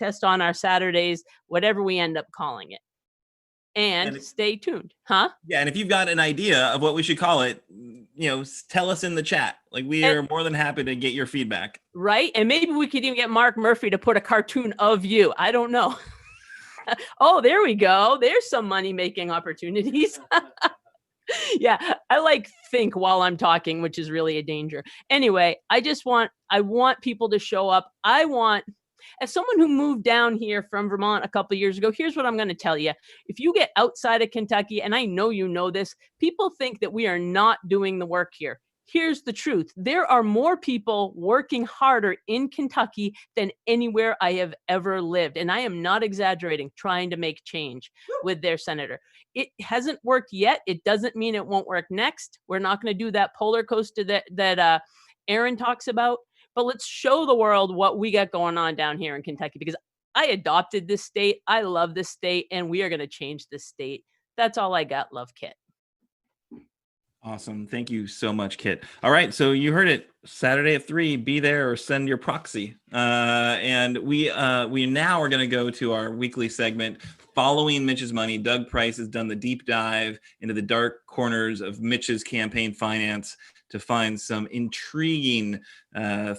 test on our Saturdays, whatever we end up calling it. And stay tuned. Huh? Yeah. And if you've got an idea of what we should call it, tell us in the chat. Like, we are more than happy to get your feedback. Right. And maybe we could even get Mark Murphy to put a cartoon of you. I don't know. Oh, there we go. There's some money-making opportunities. Yeah, I think while I'm talking, which is really a danger. Anyway, I want people to show up. As someone who moved down here from Vermont a couple of years ago, here's what I'm going to tell you. If you get outside of Kentucky, and I know you know this, people think that we are not doing the work here. Here's the truth. There are more people working harder in Kentucky than anywhere I have ever lived. And I am not exaggerating, trying to make change with their senator. It hasn't worked yet. It doesn't mean it won't work next. We're not going to do that polar coaster that Aaron talks about. But let's show the world what we got going on down here in Kentucky, because I adopted this state. I love this state, and we are going to change this state. That's all I got. Love, Kit. Awesome. Thank you so much, Kit. All right. So you heard it. Saturday at 3, be there or send your proxy. And we now are going to go to our weekly segment, Following Mitch's Money. Doug Price has done the deep dive into the dark corners of Mitch's campaign finance to find some intriguing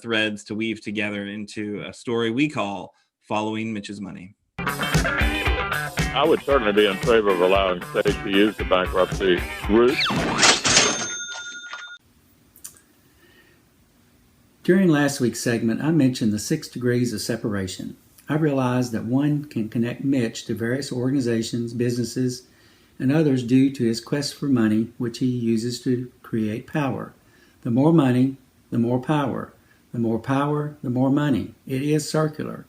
threads to weave together into a story we call Following Mitch's Money. I would certainly be in favor of allowing states to use the bankruptcy route. During last week's segment, I mentioned the 6 degrees of separation. I realized that one can connect Mitch to various organizations, businesses, and others due to his quest for money, which he uses to create power. The more money, the more power. The more power, the more money. It is circular.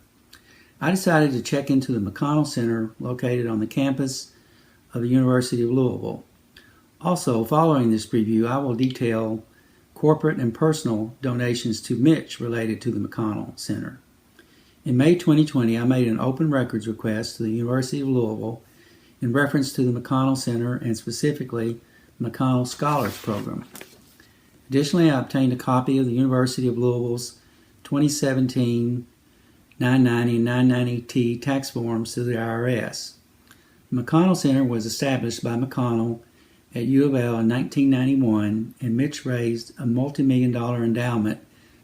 I decided to check into the McConnell Center located on the campus of the University of Louisville. Also, following this preview, I will detail corporate and personal donations to Mitch related to the McConnell Center. In May 2020, I made an open records request to the University of Louisville in reference to the McConnell Center and specifically the McConnell Scholars Program. Additionally, I obtained a copy of the University of Louisville's 2017 990 and 990T tax forms to the IRS. The McConnell Center was established by McConnell at U of L in 1991, and Mitch raised a multi-million-dollar endowment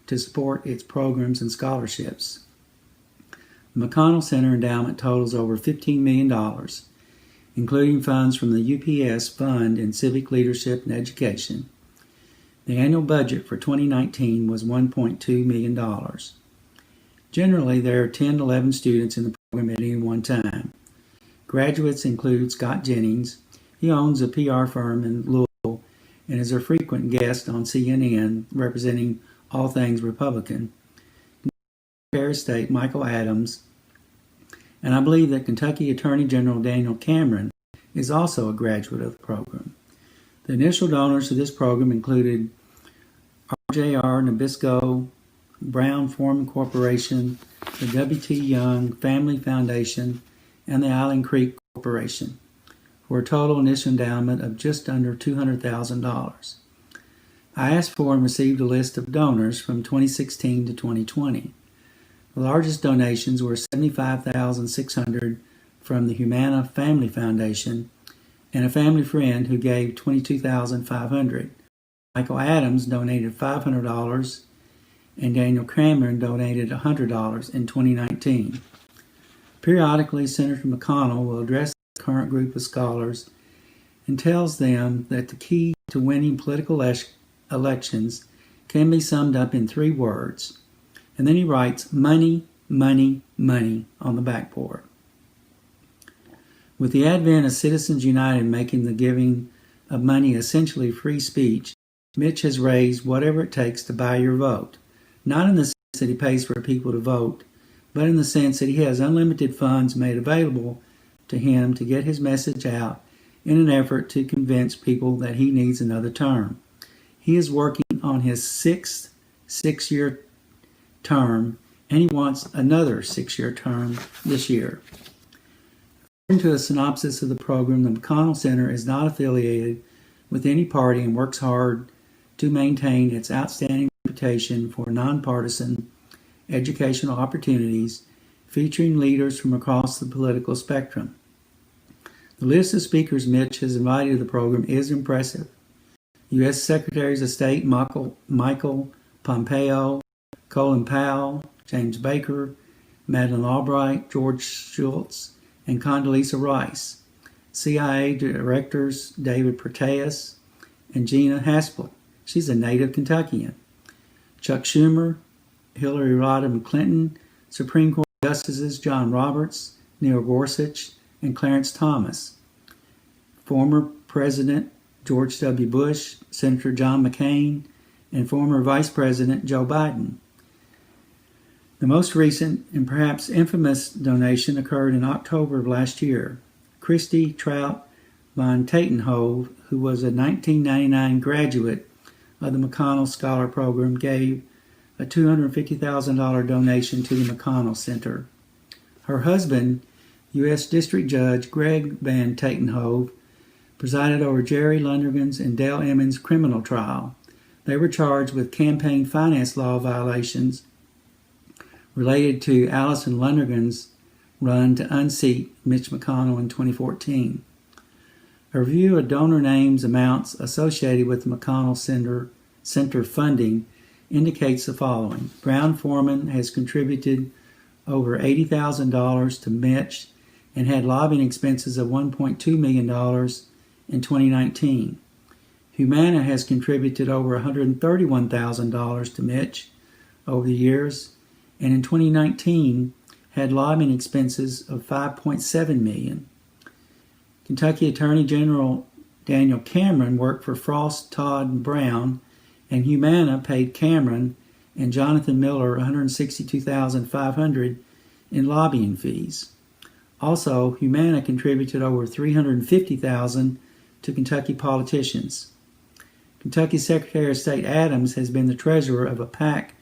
to support its programs and scholarships. The McConnell Center endowment totals over $15 million, including funds from the UPS Fund in Civic Leadership and Education. The annual budget for 2019 was $1.2 million. Generally, there are 10 to 11 students in the program at any one time. Graduates include Scott Jennings. He owns a PR firm in Louisville and is a frequent guest on CNN representing all things Republican. Secretary of State Michael Adams, and I believe that Kentucky Attorney General Daniel Cameron is also a graduate of the program. The initial donors to this program included RJR Nabisco, Brown Foreman Corporation, the W.T. Young Family Foundation, and the Island Creek Corporation, for a total initial endowment of just under $200,000. I asked for and received a list of donors from 2016 to 2020. The largest donations were $75,600 from the Humana Family Foundation and a family friend who gave $22,500. Michael Adams donated $500 and Daniel Cameron donated $100 in 2019. Periodically, Senator McConnell will address the current group of scholars and tells them that the key to winning political elections can be summed up in 3 words. And then he writes, money, money, money on the backboard. With the advent of Citizens United making the giving of money essentially free speech, Mitch has raised whatever it takes to buy your vote. Not in the sense that he pays for people to vote, but in the sense that he has unlimited funds made available to him to get his message out in an effort to convince people that he needs another term. He is working on his 6th 6-year term, and he wants another 6-year term this year. According to a synopsis of the program, the McConnell Center is not affiliated with any party and works hard to maintain its outstanding reputation for nonpartisan educational opportunities featuring leaders from across the political spectrum. The list of speakers Mitch has invited to the program is impressive. U.S. Secretaries of State Michael Pompeo, Colin Powell, James Baker, Madeleine Albright, George Shultz, and Condoleezza Rice. CIA Directors David Petraeus and Gina Haspel. She's a native Kentuckian. Chuck Schumer, Hillary Rodham Clinton, Supreme Court Justices John Roberts, Neil Gorsuch, and Clarence Thomas. Former President George W. Bush, Senator John McCain, and former Vice President Joe Biden. The most recent and perhaps infamous donation occurred in October of last year. Christy Trout von Tatenhove, who was a 1999 graduate of the McConnell Scholar Program, gave a $250,000 donation to the McConnell Center. Her husband, U.S. District Judge Greg Van Tatenhove, presided over Jerry Lundergan's and Dale Emmons' criminal trial. They were charged with campaign finance law violations related to Allison Lundergan's run to unseat Mitch McConnell in 2014. A review of donor names amounts associated with the McConnell Center funding indicates the following. Brown Foreman has contributed over $80,000 to Mitch and had lobbying expenses of $1.2 million in 2019. Humana has contributed over $131,000 to Mitch over the years, and in 2019 had lobbying expenses of $5.7 million. Kentucky Attorney General Daniel Cameron worked for Frost, Todd, and Brown, and Humana paid Cameron and Jonathan Miller $162,500 in lobbying fees. Also, Humana contributed over $350,000 to Kentucky politicians. Kentucky Secretary of State Adams has been the treasurer of a PAC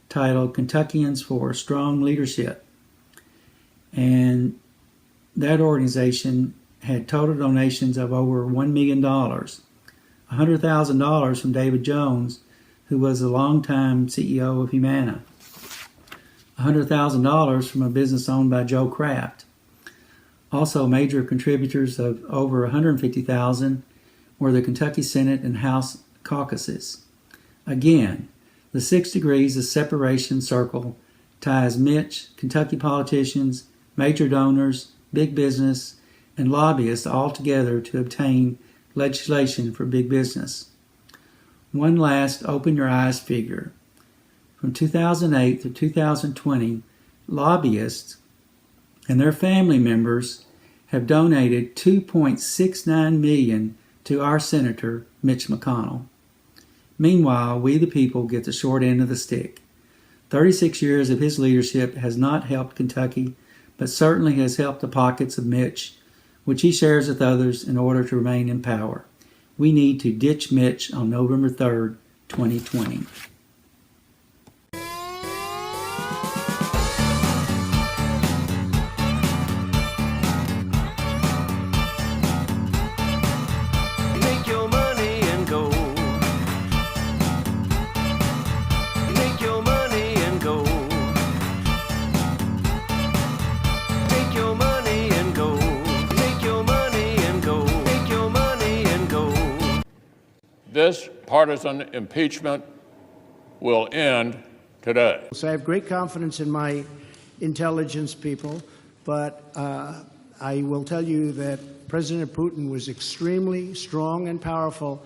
titled Kentuckians for Strong Leadership, and that organization had total donations of over $1 million. $100,000 from David Jones, who was a longtime CEO of Humana. $100,000 from a business owned by Joe Kraft. Also, major contributors of over $150,000 were the Kentucky Senate and House caucuses. Again, the 6 degrees of separation circle ties Mitch, Kentucky politicians, major donors, big business, and lobbyists all together to obtain legislation for big business. One last open your eyes figure. From 2008 to 2020, lobbyists and their family members have donated $2.69 million to our Senator, Mitch McConnell. Meanwhile, we the people get the short end of the stick. 36 years of his leadership has not helped Kentucky, but certainly has helped the pockets of Mitch, which he shares with others in order to remain in power. We need to ditch Mitch on November 3rd, 2020. This partisan impeachment will end today. So I have great confidence in my intelligence people, but I will tell you that President Putin was extremely strong and powerful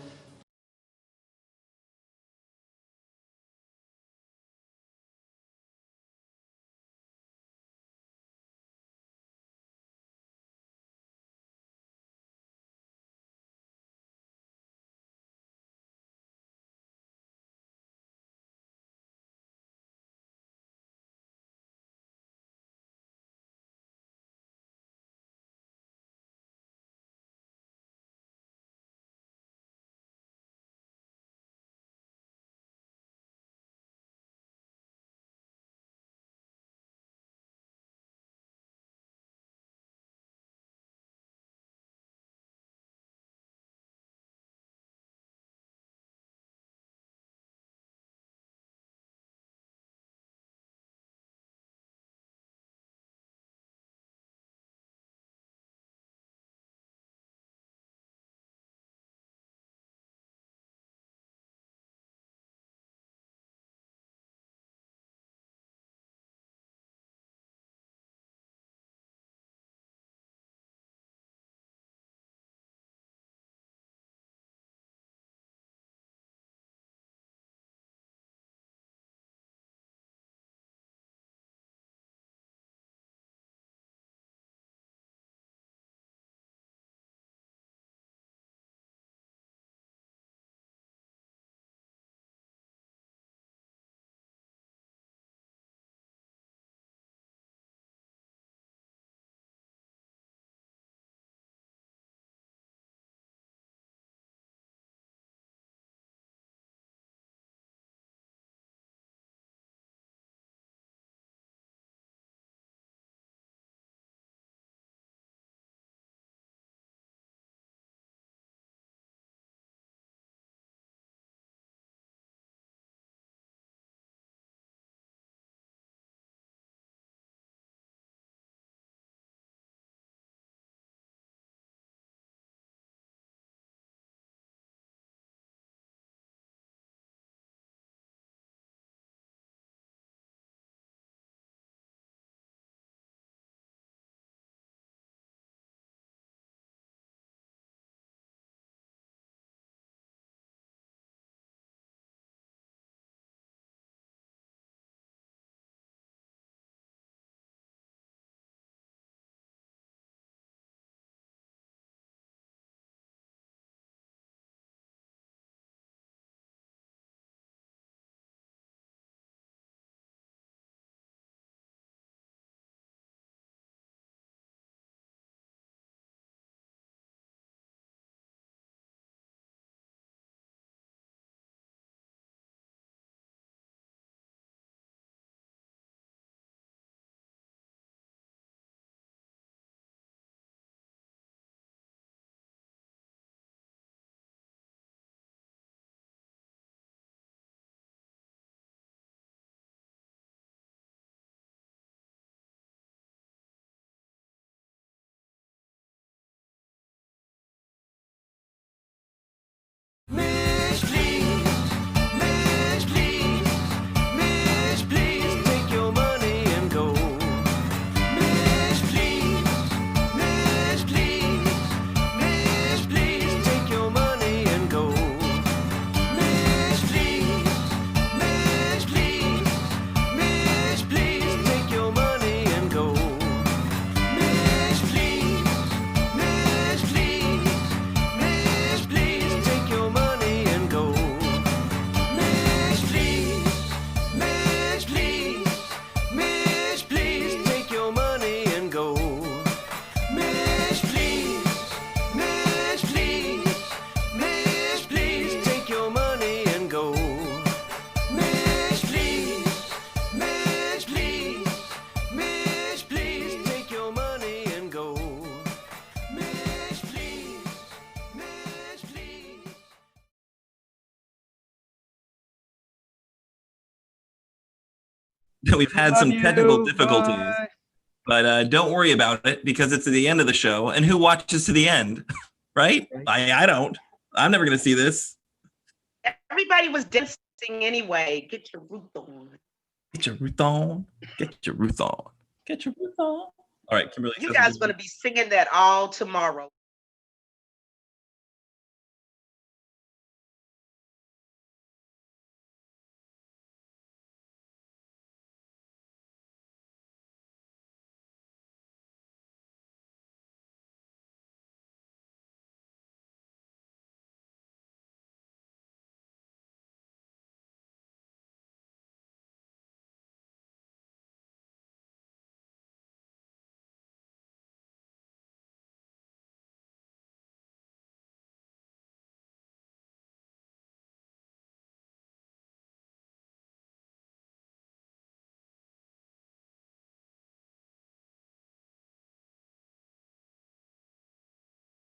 that we've had some Love technical you. difficulties. Bye. But don't worry about it because it's at the end of the show. And who watches to the end? Right? I don't. I'm never going to see this. Everybody was dancing anyway. Get your roof on. Get your Ruth on. Get your Ruth on. Get your Ruth on. All right, Kimberly. You guys are going to be singing that all tomorrow.